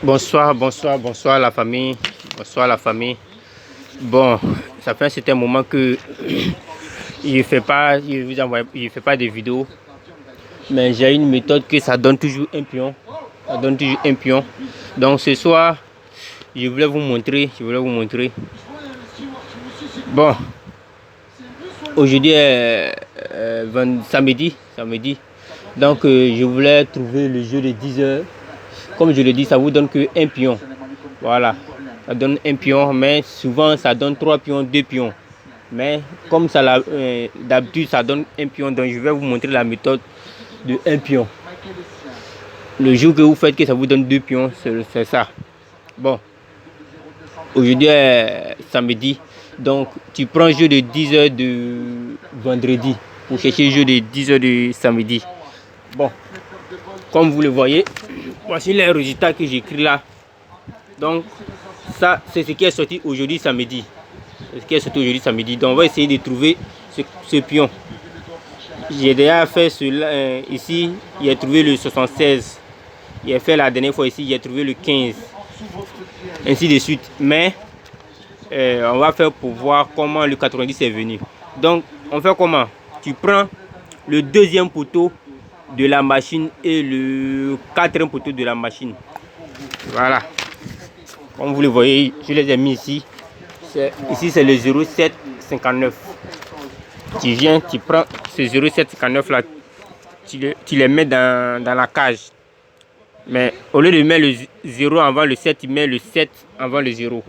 Bonsoir la famille. Bonsoir la famille. Bon, ça fait un certain moment que je ne fais pas de vidéos. Mais j'ai une méthode que ça donne toujours un pion. Ça donne toujours un pion. Donc ce soir, je voulais vous montrer. Bon, aujourd'hui est samedi. Donc je voulais trouver le jeu de 10 heures. Comme je le dis, ça vous donne que un pion. Voilà, ça donne un pion, mais souvent ça donne 3 pions, 2 pions. Mais comme ça, d'habitude, ça donne un pion. Donc je vais vous montrer la méthode de un pion. Le jour que vous faites que ça vous donne 2 pions, c'est ça. Bon, aujourd'hui est samedi. Donc tu prends un jeu de 10 heures de vendredi pour chercher le jeu de 10 heures de samedi. Bon, comme vous le voyez, voici les résultats que j'écris là. Donc ça, c'est ce qui est sorti aujourd'hui samedi. Donc on va essayer de trouver ce pion. J'ai déjà fait cela ici, j'ai trouvé le 76. J'ai fait la dernière fois ici, j'ai trouvé le 15. Ainsi de suite. Mais on va faire pour voir comment le 90 est venu. Donc on fait comment? Tu prends le deuxième poteau de la machine et le quatrième poteau de la machine. Voilà. Comme vous le voyez, je les ai mis ici. Ici c'est le 0759. Tu viens, tu prends ce 0759 là, tu les mets dans la cage. Mais au lieu de mettre le 0 avant le 7, tu mets le 7 avant le 0.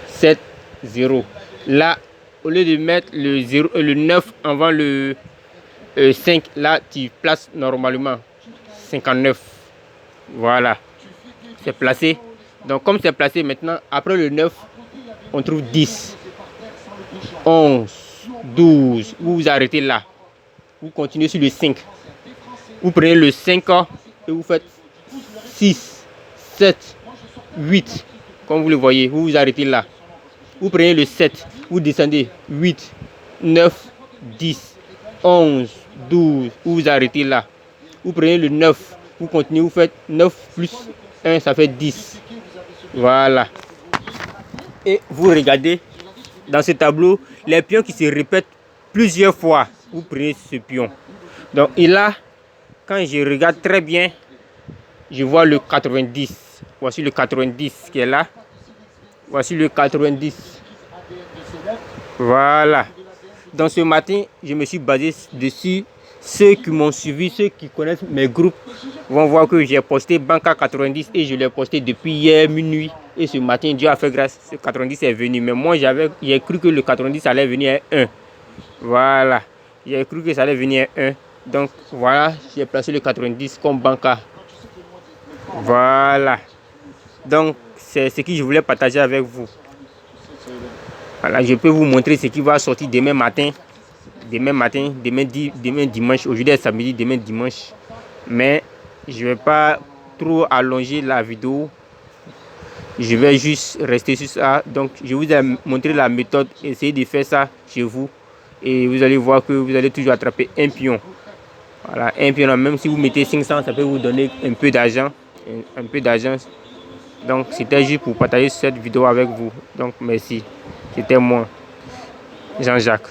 7, 0. Là, au lieu de mettre le 9 avant le 5, là, tu places normalement 59. Voilà. C'est placé. Donc, comme c'est placé maintenant, après le 9, on trouve 10, 11, 12. Vous vous arrêtez là. Vous continuez sur le 5. Vous prenez le 5 et vous faites 6, 7, 8. Comme vous le voyez, vous vous arrêtez là. Vous prenez le 7, vous descendez 8, 9, 10, 11, 12. Vous vous arrêtez là. Vous prenez le 9, vous continuez, vous faites 9 plus 1, ça fait 10. Voilà. Et vous regardez dans ce tableau les pions qui se répètent plusieurs fois. Vous prenez ce pion. Donc et là, quand je regarde très bien, je vois le 90. Voici le 90 qui est là. Voici le 90. Voilà. Donc ce matin, je me suis basé dessus. Ceux qui m'ont suivi, ceux qui connaissent mes groupes, vont voir que j'ai posté Banca 90 et je l'ai posté depuis hier minuit. Et ce matin, Dieu a fait grâce, ce 90 est venu. Mais moi, j'ai cru que le 90 allait venir à 1. Voilà. J'ai cru que ça allait venir à 1. Donc voilà, j'ai placé le 90 comme Banca. Voilà. Donc c'est ce que je voulais partager avec vous. Voilà, je peux vous montrer ce qui va sortir demain matin. Demain dimanche. Aujourd'hui est samedi, demain dimanche. Mais je ne vais pas trop allonger la vidéo. Je vais juste rester sur ça. Donc je vous ai montré la méthode. Essayez de faire ça chez vous. Et vous allez voir que vous allez toujours attraper un pion. Voilà, un pion. Même si vous mettez 500, ça peut vous donner un peu d'argent. Donc c'était juste pour partager cette vidéo avec vous. Donc merci. C'était moi, Jean-Jacques.